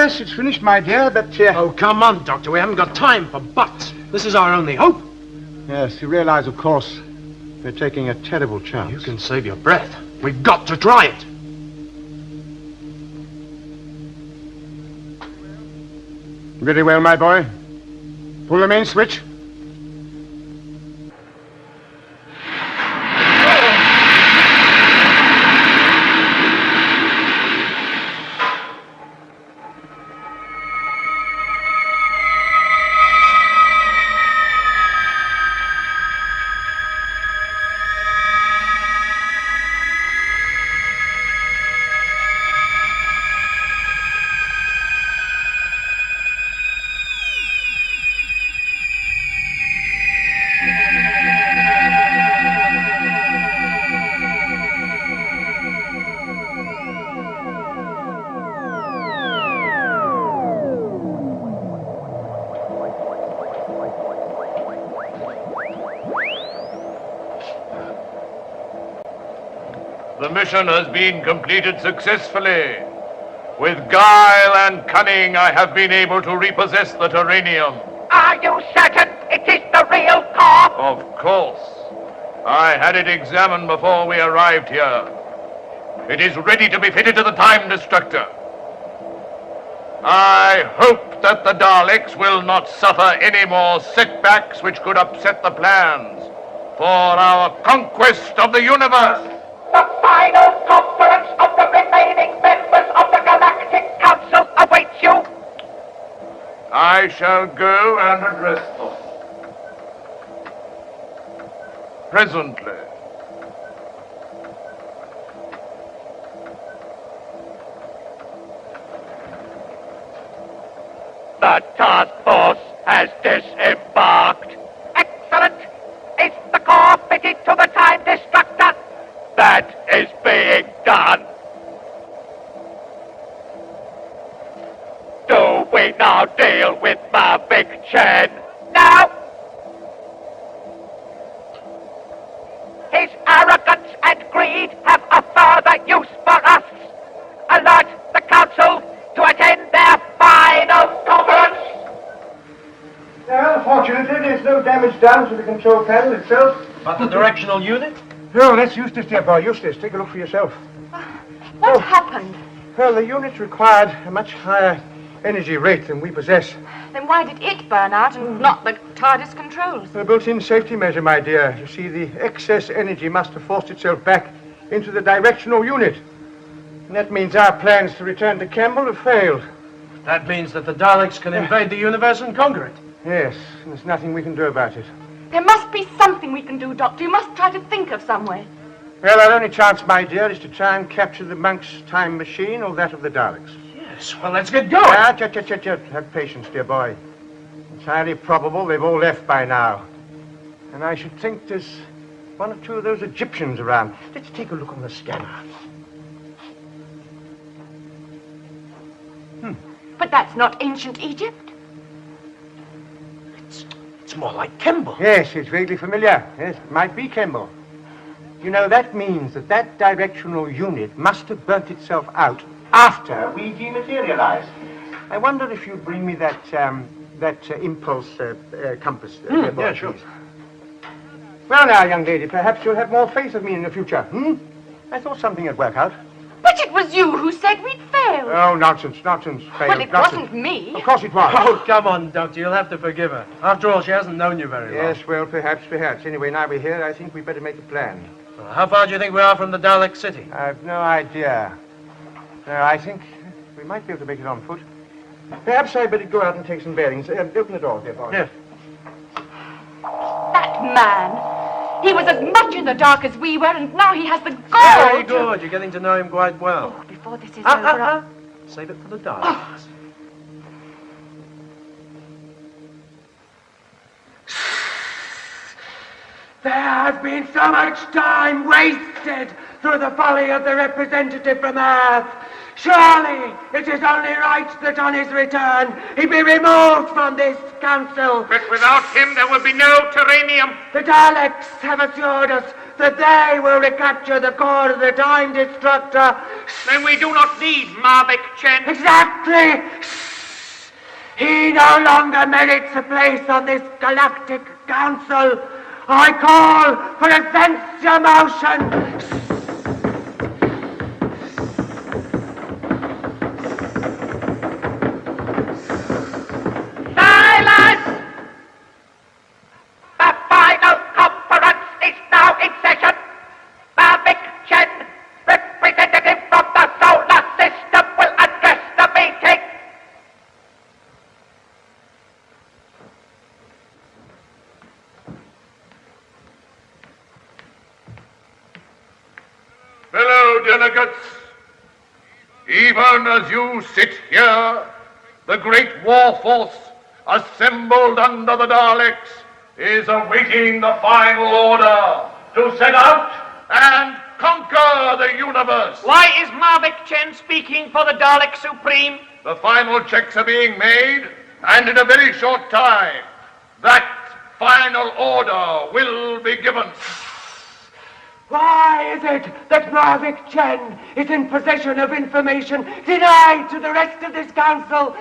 yes, it's finished, my dear, but... Oh, come on, Doctor. We haven't got time for buts. This is our only hope. Yes, you realize, of course, we're taking a terrible chance. You can save your breath. We've got to try it. Very well, my boy. Pull the main switch. The mission has been completed successfully. With guile and cunning, I have been able to repossess the terranium. Are you certain it is the real core? Of course. I had it examined before we arrived here. It is ready to be fitted to the time destructor. I hope that the Daleks will not suffer any more setbacks which could upset the plans for our conquest of the universe. The final conference of the remaining members of the Galactic Council awaits you. I shall go and address them. Presently. The task force has disembarked. Excellent. Is the core fitted to the time destructor? That is being done. Do we now deal with Mavic Chen? No. His arrogance and greed have a further use for us. Alert the Council to attend their final conference. Well, fortunately, there's no damage done to the control panel itself. But the directional unit? Oh, that's Eustace, dear boy. Eustace, take a look for yourself. What happened? Well, the unit required a much higher energy rate than we possess. Then why did it burn out and not the TARDIS controls? A built-in safety measure, my dear. You see, the excess energy must have forced itself back into the directional unit. And that means our plans to return to Kembel have failed. That means that the Daleks can invade the universe and conquer it. Yes, and there's nothing we can do about it. There must be something we can do, Doctor. You must try to think of some way. Well, our only chance, my dear, is to try and capture the monk's time machine or that of the Daleks. Yes, well, let's get going. Have patience, dear boy. It's highly probable they've all left by now. And I should think there's one or two of those Egyptians around. Let's take a look on the scanner. But that's not ancient Egypt. It's more like Kembel. Yes, it's vaguely familiar. Yes, it might be Kembel. You know, that means that that directional unit must have burnt itself out after we dematerialize. I wonder if you'd bring me that impulse compass. Yeah, sure. Please. Well, now, young lady, perhaps you'll have more faith of me in the future. I thought something would work out. But it was you who said we'd failed. Oh, nonsense. Failed. Well, it wasn't me. Of course it was. Oh, come on, Doctor. You'll have to forgive her. After all, she hasn't known you very long. Yes, well, perhaps. Anyway, now we're here, I think we'd better make a plan. Well, how far do you think we are from the Dalek city? I've no idea. No, I think we might be able to make it on foot. Perhaps I'd better go out and take some bearings. Open the door, dear boy. Yes. That man. He was as much in the dark as we were, and now he has the gall. Very good. You're getting to know him quite well. Oh, before this is over, Save it for the Daleks. There has been so much time wasted through the folly of the representative from Earth. Surely it is only right that on his return he be removed from this council. But without him there will be no terranium. The Daleks have assured us that they will recapture the core of the Time Destructor. Then we do not need Mavic Chen. Exactly! He no longer merits a place on this galactic council. I call for a censure motion. Silence! The final conference is now in session. Mavic Chen, representative from the solar system, will address the meeting. Fellow delegates, even as you sit here, the great war force assembled under the Daleks is awaiting the final order to set out and conquer the universe. Why is Mavic Chen speaking for the Dalek Supreme? The final checks are being made, and in a very short time, that final order will be given. Why is it that Mavic Chen is in possession of information denied to the rest of this council?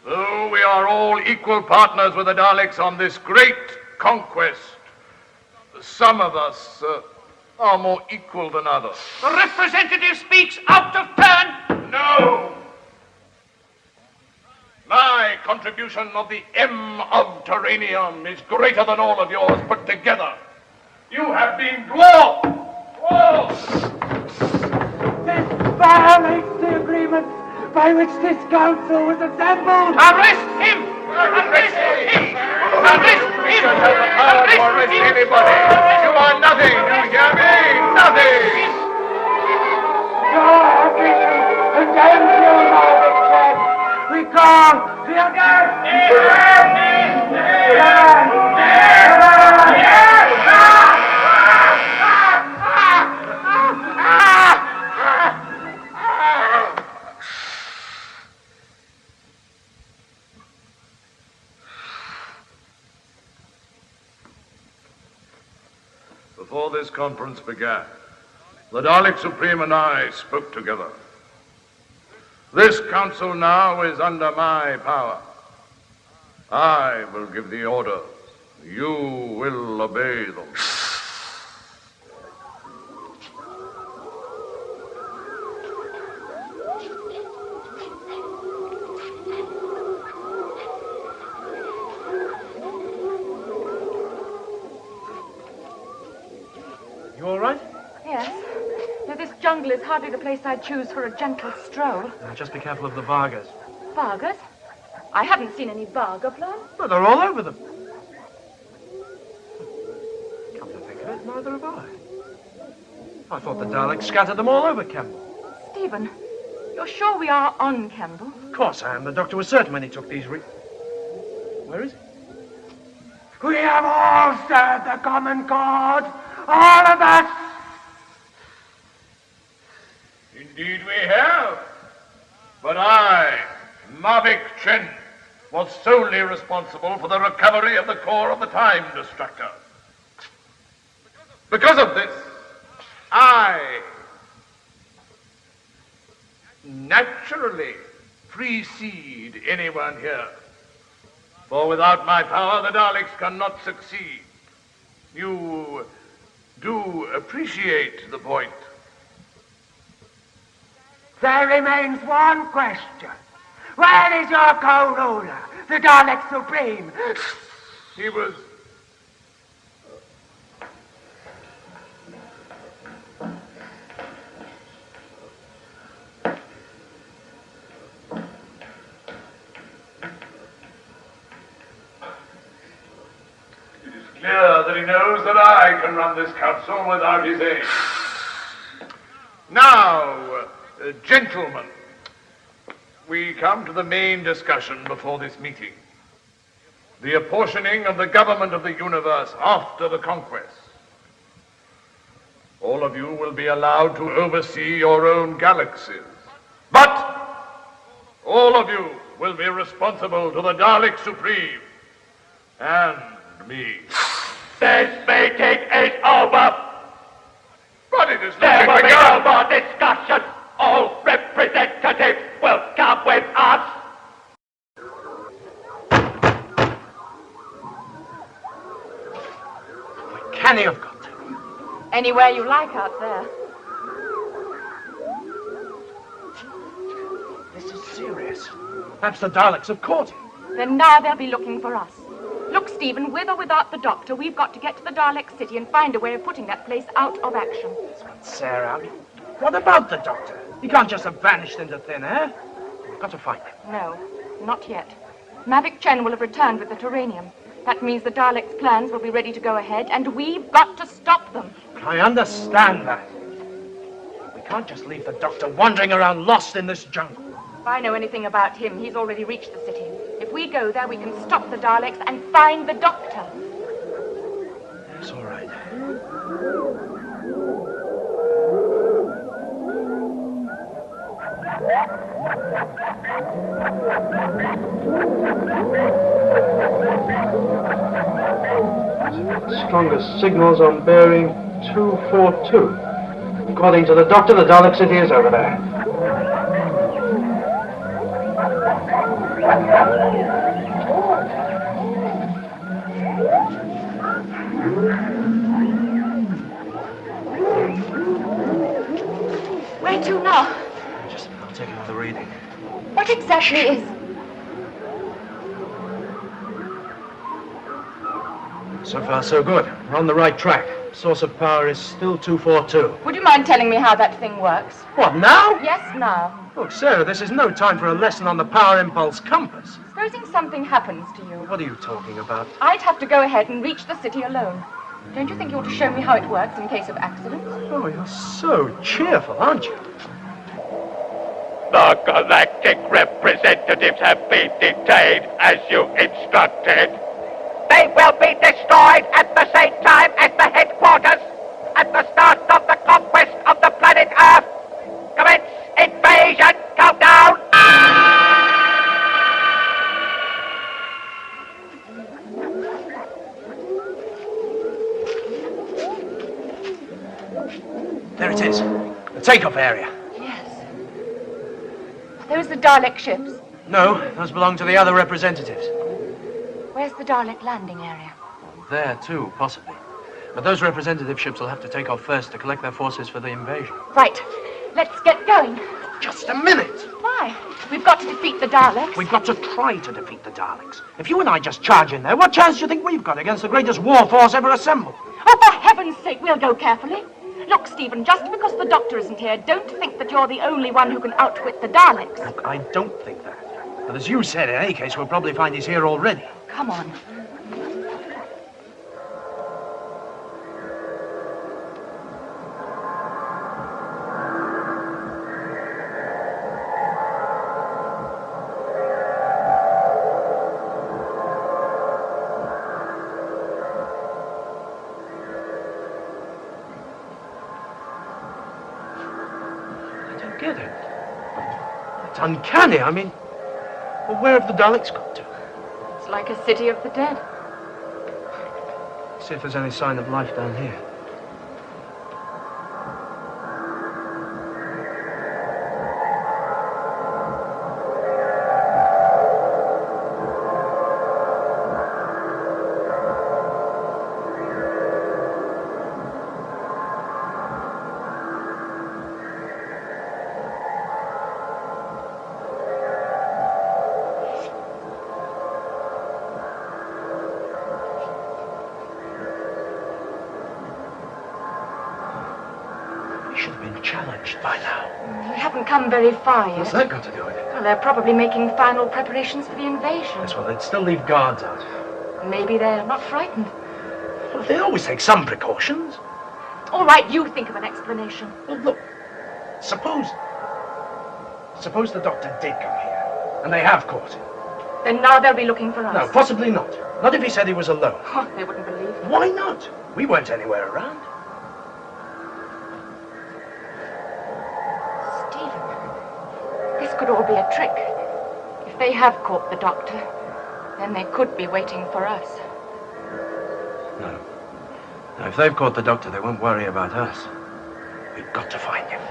Though we are all equal partners with the Daleks on this great conquest, some of us are more equal than others. The representative speaks out of turn. No! My contribution of the M of Terranium is greater than all of yours put together. You have been dwarfed! This violates the agreement by which this council was assembled. Arrest him! Arrest him! Arrest him! Arrest anybody! You are nothing! You hear me? Nothing! Your ambition condemns you, Mavic Chen. We call the Before this conference began, the Dalek Supreme and I spoke together. This council now is under my power. I will give the orders. You will obey them. You all right? Yes. Now, this jungle is hardly the place I'd choose for a gentle stroll. Now, just be careful of the Vargas. Vargas? I haven't seen any Varga plants. But they're all over them. Come to think of it, neither have I. I thought the Daleks scattered them all over Kembel. Stephen, you're sure we are on Kembel? Of course I am. The doctor was certain when he took these Where is he? We have all served the common cause. All of us. Indeed we have. But I, Mavic Chen, was solely responsible for the recovery of the core of the Time Destructor. Because of this, I naturally precede anyone here. For without my power, the Daleks cannot succeed. You do appreciate the point. There remains one question. Where is your co-ruler, the Dalek Supreme? He was... clear that he knows that I can run this council without his aid. Now, gentlemen, we come to the main discussion before this meeting. The apportioning of the government of the universe after the conquest. All of you will be allowed to oversee your own galaxies. But all of you will be responsible to the Dalek Supreme and me. This meeting is over. But it is There nothing will be no begun. more discussion. All representatives will come with us. Where can he have got to? Anywhere you like out there. This is serious. Perhaps the Daleks have caught him. Then now they'll be looking for us. Look, Stephen, with or without the Doctor, we've got to get to the Dalek City and find a way of putting that place out of action. But Sarah, I mean, what about the Doctor? He can't just have vanished into thin air. We've got to find him. No, not yet. Mavic Chen will have returned with the Terranium. That means the Daleks' plans will be ready to go ahead, and we've got to stop them. I understand that. We can't just leave the Doctor wandering around lost in this jungle. If I know anything about him, he's already reached the city. If we go there, we can stop the Daleks and find the Doctor. It's all right. Strongest signals on bearing 242. According to the Doctor, the Dalek City is over there. Where to now? I'll take another reading. What exactly is... So far, so good. We're on the right track. Source of power is still 242. Would you mind telling me how that thing works? What, now? Yes, now. Look, Sarah, this is no time for a lesson on the power impulse compass. Supposing something happens to you, What are you talking about? I'd have to go ahead and reach the city alone. Don't you think you ought to show me how it works in case of accident? Oh, you're so cheerful, aren't you? The galactic representatives have been detained as you instructed. They will be destroyed at the same time as the headquarters at the start of the conquest of the planet Earth. Commence invasion countdown. There it is. The takeoff area. Yes. Are those the Dalek ships? No, those belong to the other representatives. Where's the Dalek landing area? There, too, possibly. But those representative ships will have to take off first to collect their forces for the invasion. Right. Let's get going. Just a minute! Why? We've got to defeat the Daleks. We've got to try to defeat the Daleks. If you and I just charge in there, what chance do you think we've got against the greatest war force ever assembled? Oh, for heaven's sake, we'll go carefully. Look, Stephen, just because the Doctor isn't here, don't think that you're the only one who can outwit the Daleks. Look, I don't think that. But as you said, in any case, we'll probably find he's here already. Come on. I don't get it. It's uncanny. I mean, well, where have the Daleks got to? It's like a city of the dead. See if there's any sign of life down here. Challenged by now. We haven't come very far yet. What's that got to do with it? Well, they're probably making final preparations for the invasion. Yes, well, they'd still leave guards out. Maybe they're not frightened. Well, they always take some precautions. All right, you think of an explanation. Well, look, suppose the Doctor did come here, and they have caught him. Then now they'll be looking for us. No, possibly not. Not if he said he was alone. Oh, they wouldn't believe. Why not? We weren't anywhere around. This could all be a trick. If they have caught the Doctor, then they could be waiting for us. No. Now, if they've caught the doctor, they won't worry about us. We've got to find him.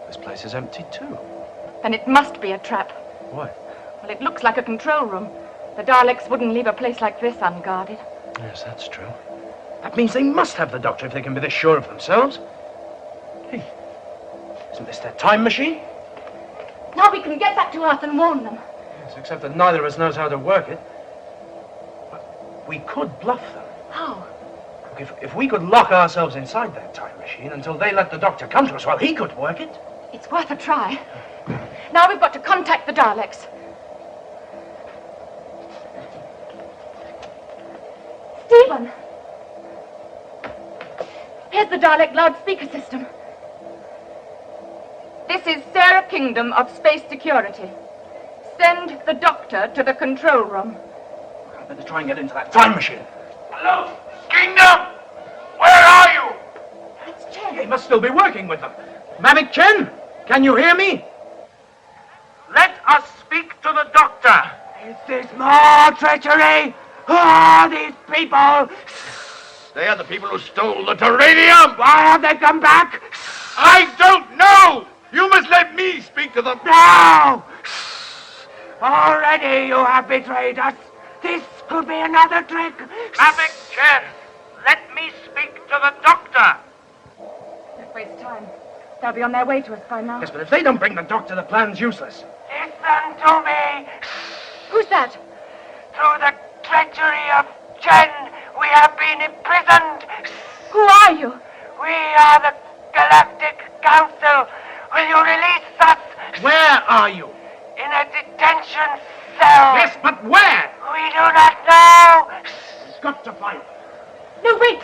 This place is empty, too. Then it must be a trap. Why? Well, it looks like a control room. The Daleks wouldn't leave a place like this unguarded. Yes, that's true. That means they must have the doctor if they can be this sure of themselves. Hey, isn't this their time machine? Now we can get back to Earth and warn them. Yes, except that neither of us knows how to work it. But we could bluff them. How? Look, if we could lock ourselves inside that time machine until they let the doctor come to us, well, he could work it. It's worth a try. Now we've got to contact the Daleks. Steven! Here's the Dalek loudspeaker system. This is Sara Kingdom of Space Security. Send the doctor to the control room. I better try and get into that time machine. Hello, Kingdom! Where are you? It's Chen. He must still be working with them. Mavic Chen, can you hear me? Let us speak to the doctor. Is this more treachery? Who are these people? They are the people who stole the Terranium! Why have they come back? I don't know! You must let me speak to them! No! Already you have betrayed us. This could be another trick. Mavic Chen, let me speak to the doctor. Don't waste time. They'll be on their way to us by now. Yes, but if they don't bring the doctor, the plan's useless. Listen to me. Who's that? Through the treachery of Chen, we have been imprisoned. Who are you? We are the Galactic Council. Will you release us? Where are you? In a detention cell. Yes, but where? We do not know. We've got to find them. No, wait!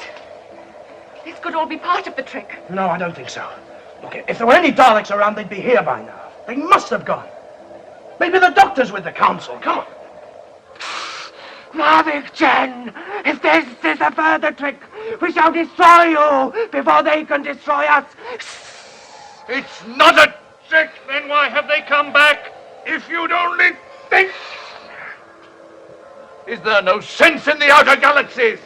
This could all be part of the trick. No, I don't think so. Look, if there were any Daleks around, they'd be here by now. They must have gone. Maybe the doctor's with the council. Come on. Mavic Chen, if this is a further trick, we shall destroy you before they can destroy us. It's not a trick, then why have they come back? If you'd only think! Is there no sense in the outer galaxies?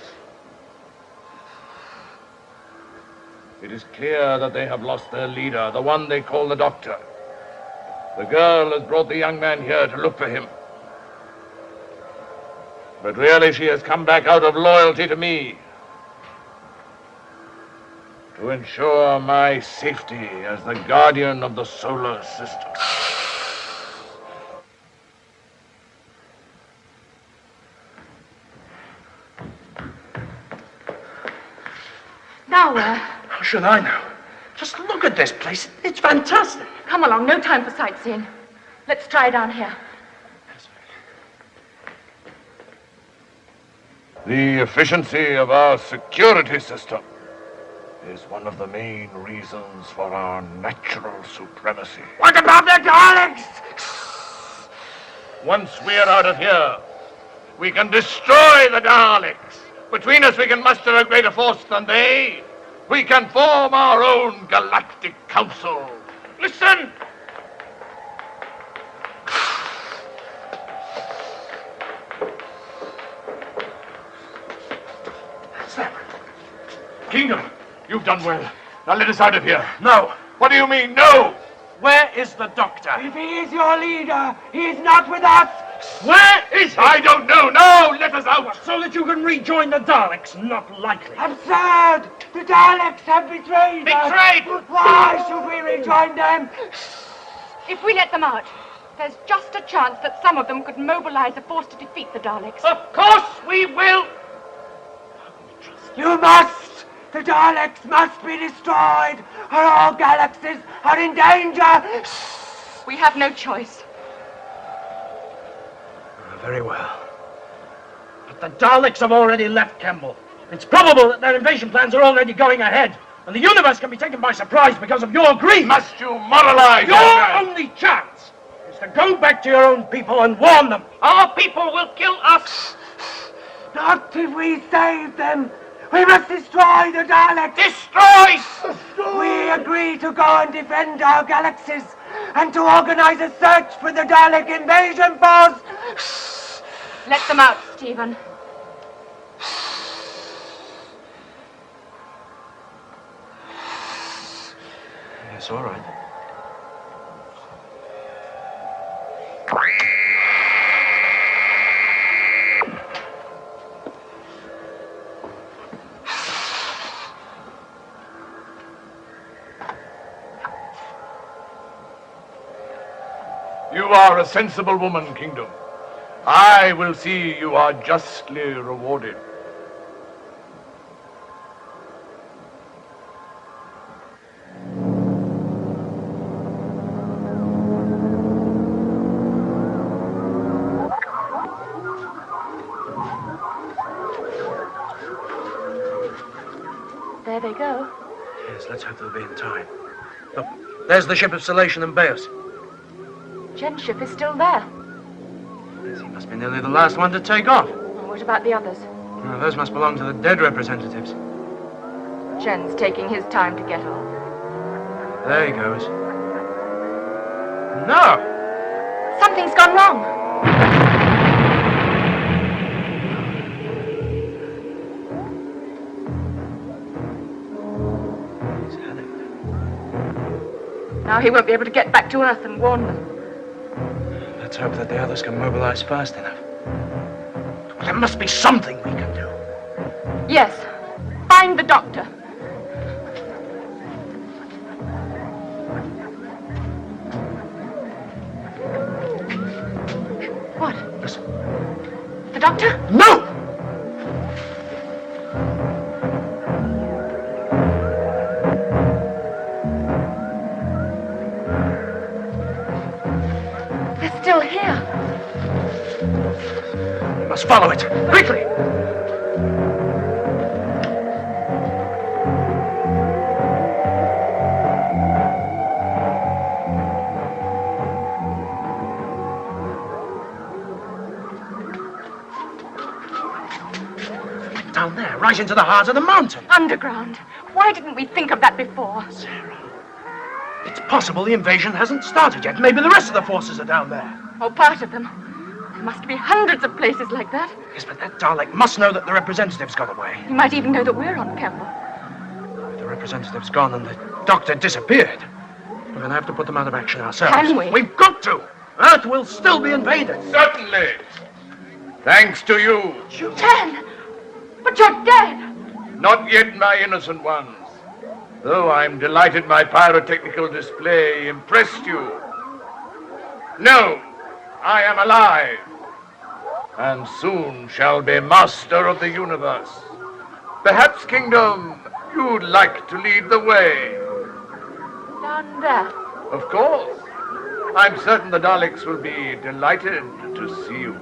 It is clear that they have lost their leader, the one they call the Doctor. The girl has brought the young man here to look for him. But really she has come back out of loyalty to me. To ensure my safety as the guardian of the solar system. Now where? How should I know? Just look at this place. It's fantastic. Come along, no time for sightseeing. Let's try down here. The efficiency of our security system is one of the main reasons for our natural supremacy. What about the Daleks? Once we're out of here, we can destroy the Daleks. Between us, we can muster a greater force than they. We can form our own galactic council. Listen! Kingdom, you've done well. Now let us out of here. No. What do you mean, no? Where is the doctor? If he is your leader, he is not with us. Where is he? I don't know. No, let us out. So that you can rejoin the Daleks? Not likely. Absurd! The Daleks have betrayed us. Betrayed! Why should we rejoin them? If we let them out, there's just a chance that some of them could mobilize a force to defeat the Daleks. Of course we will. You must! The Daleks must be destroyed, or all galaxies are in danger! We have no choice. Very well. But the Daleks have already left Kembel. It's probable that their invasion plans are already going ahead, and the universe can be taken by surprise because of your greed. Must you moralize, Your only chance is to go back to your own people and warn them. Our people will kill us. Not if we save them. We must destroy the Daleks! Destroy! We agree to go and defend our galaxies and to organize a search for the Dalek invasion force! Let them out, Steven. Yes, all right. You are a sensible woman, Kingdom. I will see you are justly rewarded. There they go. Yes, let's hope they'll be in time. Look, there's the ship of Salation and Beos. Chen's ship is still there. Yes, he must be nearly the last one to take off. Well, what about the others? Oh, those must belong to the dead representatives. Chen's taking his time to get off. There he goes. No! Something's gone wrong. He's heading. Now he won't be able to get back to Earth and warn them. Let's hope that the others can mobilize fast enough. There must be something we can do. Yes. Find the doctor. What? Listen. The doctor? No! They're still here. We must follow it. Quickly! Down there, right into the heart of the mountain. Underground. Why didn't we think of that before? Sarah, it's possible the invasion hasn't started yet. Maybe the rest of the forces are down there. Or part of them. There must be hundreds of places like that. Yes, but that Dalek must know that the representative's gone away. He might even know that we're on Kembel. If the representative's gone and the doctor disappeared, we're going to have to put them out of action ourselves. Can we? We've got to. Earth will still be invaded. Certainly. Thanks to you. You can. But you're dead. Not yet, my innocent ones. Though I'm delighted my pyrotechnical display impressed you. No, I am alive. And soon shall be master of the universe. Perhaps, Kingdom, you'd like to lead the way. Down there. Of course. I'm certain the Daleks will be delighted to see you.